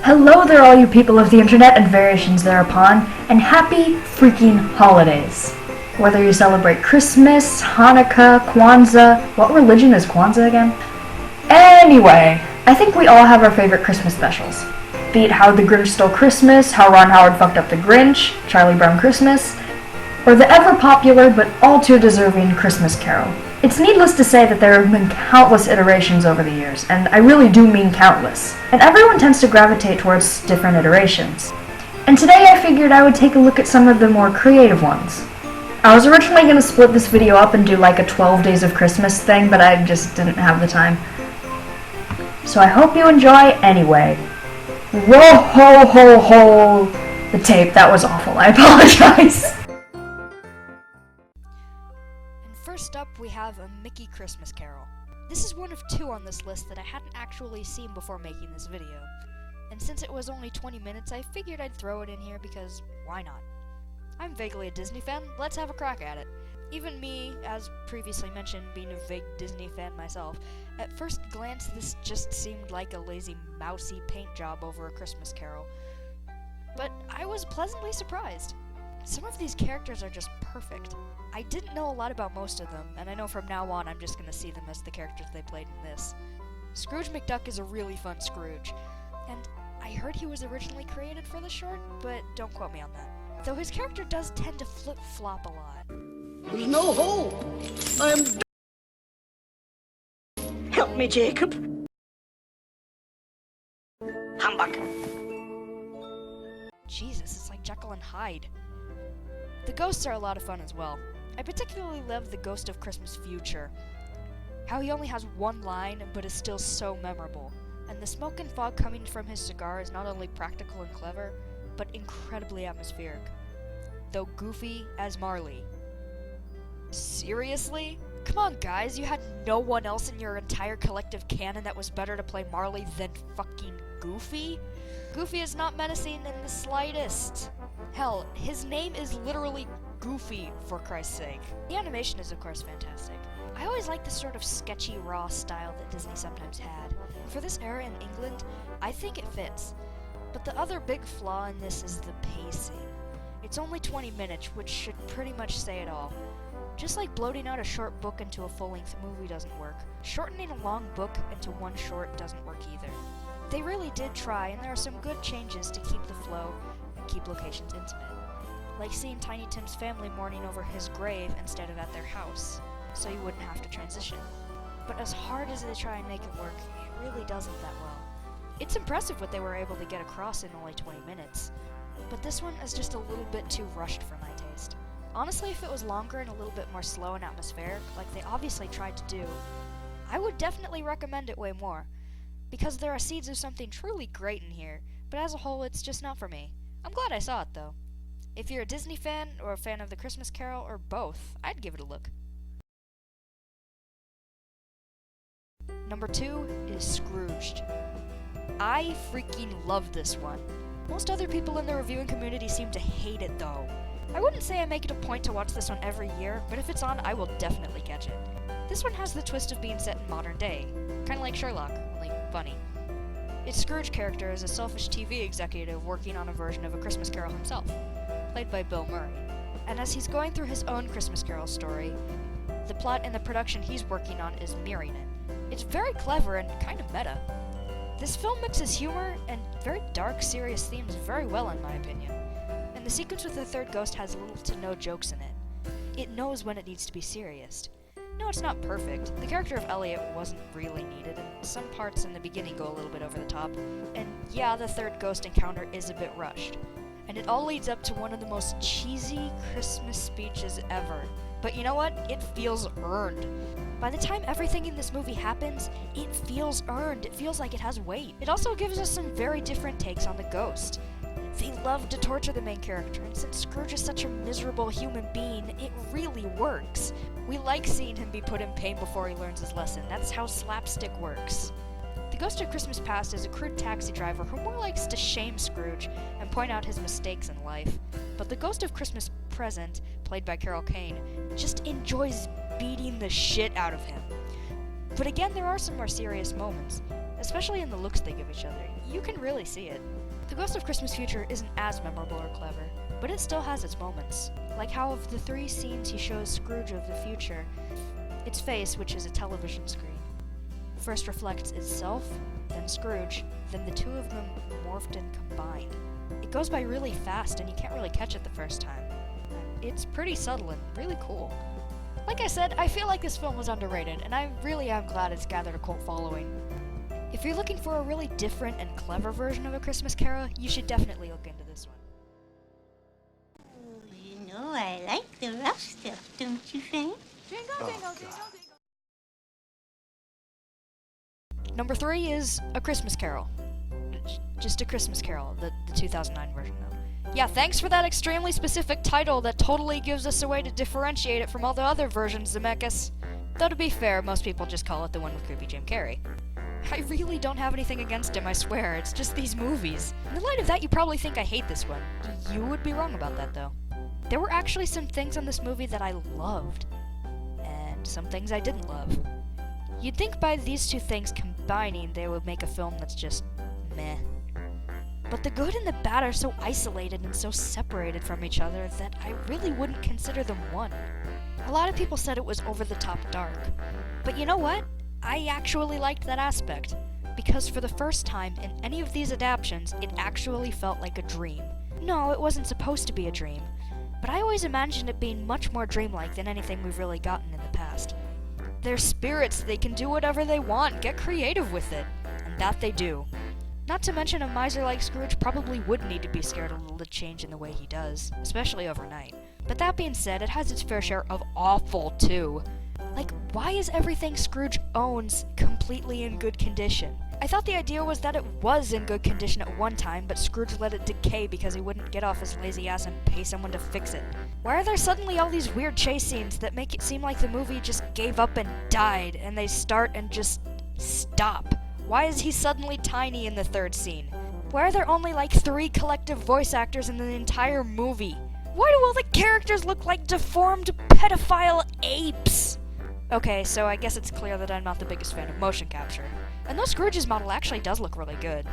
Hello there, all you people of the internet and variations thereupon, and happy freaking holidays. Whether you celebrate Christmas, Hanukkah, Kwanzaa, what religion is Kwanzaa again? Anyway, I think we all have our favorite Christmas specials. Be it How the Grinch Stole Christmas, How Ron Howard Fucked Up the Grinch, Charlie Brown Christmas, or the ever-popular but all-too-deserving Christmas Carol. It's needless to say that there have been countless iterations over the years, and I really do mean countless. And everyone tends to gravitate towards different iterations. And today I figured I would take a look at some of the more creative ones. I was originally going to split this video up and do like a 12 Days of Christmas thing, but I just didn't have the time. So I hope you enjoy anyway. Whoa ho ho ho! The tape, that was awful, I apologize. First up, we have A Mickey Christmas Carol. This is one of two on this list that I hadn't actually seen before making this video. And since it was only 20 minutes, I figured I'd throw it in here because why not? I'm vaguely a Disney fan, let's have a crack at it. Even me, as previously mentioned, being a vague Disney fan myself, at first glance this just seemed like a lazy, mousy paint job over a Christmas Carol. But I was pleasantly surprised. Some of these characters are just perfect. I didn't know a lot about most of them, and I know from now on I'm just gonna see them as the characters they played in this. Scrooge McDuck is a really fun Scrooge, and I heard he was originally created for the short, but don't quote me on that. Though his character does tend to flip-flop a lot. There's no hole! I'm Help me, Jacob! Humbug! Jesus, it's like Jekyll and Hyde. The ghosts are a lot of fun as well. I particularly love the Ghost of Christmas Future. How he only has one line, but is still so memorable. And the smoke and fog coming from his cigar is not only practical and clever, but incredibly atmospheric. Though goofy as Marley. Seriously? Come on guys, you had no one else in your entire collective canon that was better to play Marley than fucking Goofy? Goofy is not menacing in the slightest. Hell, his name is literally Goofy, for Christ's sake. The animation is of course fantastic. I always liked the sort of sketchy, raw style that Disney sometimes had. For this era in England, I think it fits. But the other big flaw in this is the pacing. It's only 20 minutes, which should pretty much say it all. Just like bloating out a short book into a full-length movie doesn't work, shortening a long book into one short doesn't work either. They really did try, and there are some good changes to keep the flow and keep locations intimate. Like seeing Tiny Tim's family mourning over his grave instead of at their house, so you wouldn't have to transition. But as hard as they try and make it work, it really doesn't that well. It's impressive what they were able to get across in only 20 minutes, but this one is just a little bit too rushed for my taste. Honestly, if it was longer and a little bit more slow and atmospheric, like they obviously tried to do, I would definitely recommend it way more. Because there are seeds of something truly great in here, but as a whole, it's just not for me. I'm glad I saw it, though. If you're a Disney fan, or a fan of The Christmas Carol, or both, I'd give it a look. Number 2 is Scrooged. I freaking love this one. Most other people in the reviewing community seem to hate it, though. I wouldn't say I make it a point to watch this one every year, but if it's on, I will definitely catch it. This one has the twist of being set in modern day, kinda like Sherlock, only funny. Its Scrooge character is a selfish TV executive working on a version of A Christmas Carol himself, played by Bill Murray. And as he's going through his own Christmas Carol story, the plot and the production he's working on is mirroring it. It's very clever and kind of meta. This film mixes humor and very dark, serious themes very well in my opinion. And the sequence with the third ghost has little to no jokes in it. It knows when it needs to be serious. No, it's not perfect. The character of Elliot wasn't really needed, and some parts in the beginning go a little bit over the top. And yeah, the third ghost encounter is a bit rushed. And it all leads up to one of the most cheesy Christmas speeches ever. But you know what? It feels earned. By the time everything in this movie happens, it feels earned. It feels like it has weight. It also gives us some very different takes on the ghost. They love to torture the main character, and since Scrooge is such a miserable human being, it really works. We like seeing him be put in pain before he learns his lesson. That's how slapstick works. The Ghost of Christmas Past is a crude taxi driver who more likes to shame Scrooge and point out his mistakes in life. But the Ghost of Christmas Present, played by Carol Kane, just enjoys beating the shit out of him. But again, there are some more serious moments. especially in the looks they give each other. You can really see it. The Ghost of Christmas Future isn't as memorable or clever, but it still has its moments. Like how of the 3 scenes he shows Scrooge of the future, its face, which is a television screen, first reflects itself, then Scrooge, then the two of them morphed and combined. It goes by really fast and you can't really catch it the first time. It's pretty subtle and really cool. Like I said, I feel like this film was underrated, and I really am glad it's gathered a cult following. If you're looking for a really different and clever version of A Christmas Carol, you should definitely look into this one. Oh, you know I like the rough stuff, don't you, Frank? Jingle, jingle, jingle, jingle. Number 3 is A Christmas Carol. Just A Christmas Carol, the 2009 version though. Yeah, thanks for that extremely specific title that totally gives us a way to differentiate it from all the other versions, Zemeckis. Though to be fair, most people just call it the one with creepy Jim Carrey. I really don't have anything against him, I swear, it's just these movies. In the light of that, you probably think I hate this one. You would be wrong about that, though. There were actually some things on this movie that I loved, and some things I didn't love. You'd think by these two things combining, they would make a film that's just meh. But the good and the bad are so isolated and so separated from each other that I really wouldn't consider them one. A lot of people said it was over-the-top dark, but you know what? I actually liked that aspect, because for the first time in any of these adaptations, it actually felt like a dream. No, it wasn't supposed to be a dream, but I always imagined it being much more dreamlike than anything we've really gotten in the past. They're spirits, they can do whatever they want, get creative with it, and that they do. Not to mention a miser like Scrooge probably would need to be scared a little to change in the way he does, especially overnight. But that being said, it has its fair share of awful too. Like, why is everything Scrooge owns completely in good condition? I thought the idea was that it was in good condition at one time, but Scrooge let it decay because he wouldn't get off his lazy ass and pay someone to fix it. Why are there suddenly all these weird chase scenes that make it seem like the movie just gave up and died, and they start and just stop? Why is he suddenly tiny in the 3rd scene? Why are there only like 3 collective voice actors in the entire movie? Why do all the characters look like deformed pedophile apes? Okay, so I guess it's clear that I'm not the biggest fan of motion capture. And though Scrooge's model actually does look really good,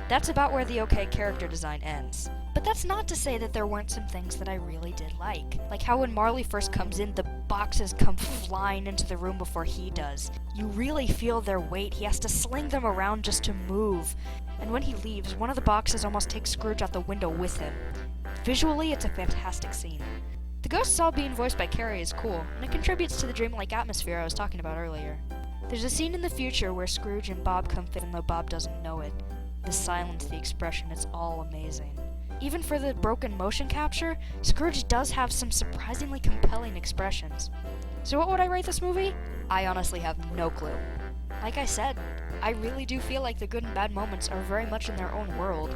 that's about where the okay character design ends. But that's not to say that there weren't some things that I really did like. Like how when Marley first comes in, the boxes come flying into the room before he does. You really feel their weight, he has to sling them around just to move. And when he leaves, one of the boxes almost takes Scrooge out the window with him. Visually, it's a fantastic scene. The ghosts all being voiced by Carrey is cool, and it contributes to the dreamlike atmosphere I was talking about earlier. There's a scene in the future where Scrooge and Bob come fit, even though Bob doesn't know it. The silence, the expression, it's all amazing. Even for the broken motion capture, Scrooge does have some surprisingly compelling expressions. So what would I rate this movie? I honestly have no clue. Like I said, I really do feel like the good and bad moments are very much in their own world.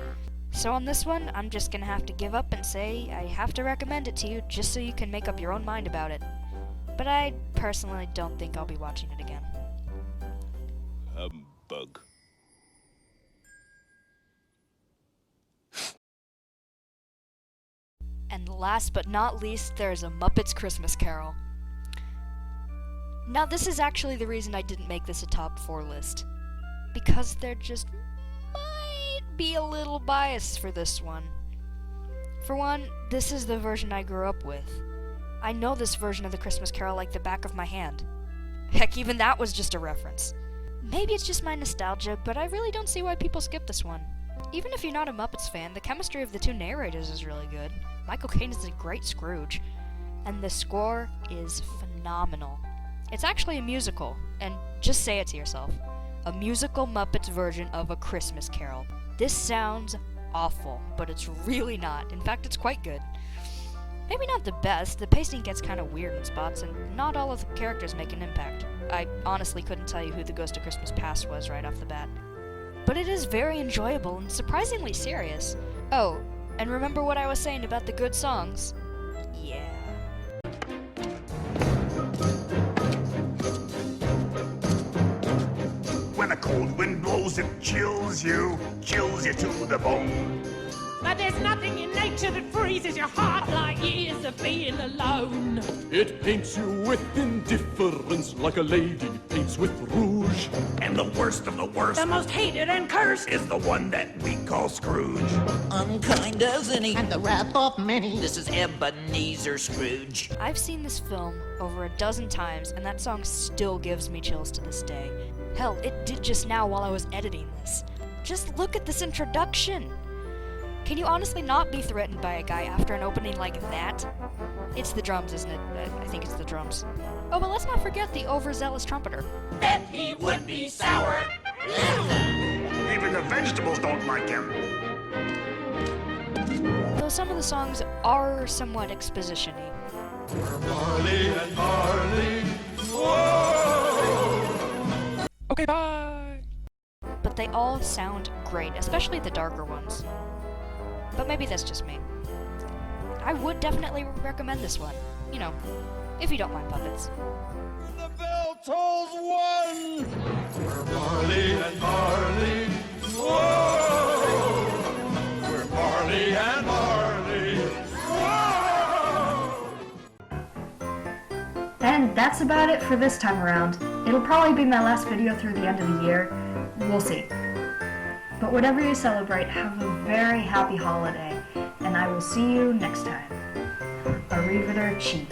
So on this one, I'm just gonna have to give up and say I have to recommend it to you just so you can make up your own mind about it. But I personally don't think I'll be watching it again. Humbug. And last but not least, there's A Muppet's Christmas Carol. Now this is actually the reason I didn't make this a top 4 list. Because there just might be a little bias for this one. For one, this is the version I grew up with. I know this version of the Christmas Carol like the back of my hand. Heck, even that was just a reference. Maybe it's just my nostalgia, but I really don't see why people skip this one. Even if you're not a Muppets fan, the chemistry of the two narrators is really good. Michael Caine is a great Scrooge, and the score is phenomenal. It's actually a musical, and just say it to yourself. A musical Muppets version of A Christmas Carol. This sounds awful, but it's really not. In fact, it's quite good. Maybe not the best, the pacing gets kind of weird in spots, and not all of the characters make an impact. I honestly couldn't tell you who the Ghost of Christmas Past was right off the bat. But it is very enjoyable and surprisingly serious. Oh, and remember what I was saying about the good songs? Yeah. When a cold wind blows, it chills you to the bone. But there's nothing in nature that freezes your heart like years of being alone. It paints you with indifference like a lady paints with rouge. And the worst of the worst The most hated and cursed. is the one that we call Scrooge. Unkind as any, And the wrath of many. this is Ebenezer Scrooge. I've seen this film over a dozen times, and that song still gives me chills to this day. Hell, it did just now while I was editing this. Just look at this introduction! Can you honestly not be threatened by a guy after an opening like that? It's the drums, isn't it? I think it's the drums. Oh, but let's not forget the overzealous trumpeter. Bet he would be sour. Even the vegetables don't like him. Though some of the songs are somewhat exposition-y. Okay, bye. But they all sound great, especially the darker ones. But maybe that's just me. I would definitely recommend this one. You know, if you don't mind puppets. The bell tolls one. We're Marley and Marley. Whoa! We're Marley and Marley. Whoa! And that's about it for this time around. It'll probably be my last video through the end of the year. We'll see. But whatever you celebrate, have a very happy holiday, and I will see you next time. Arrivederci.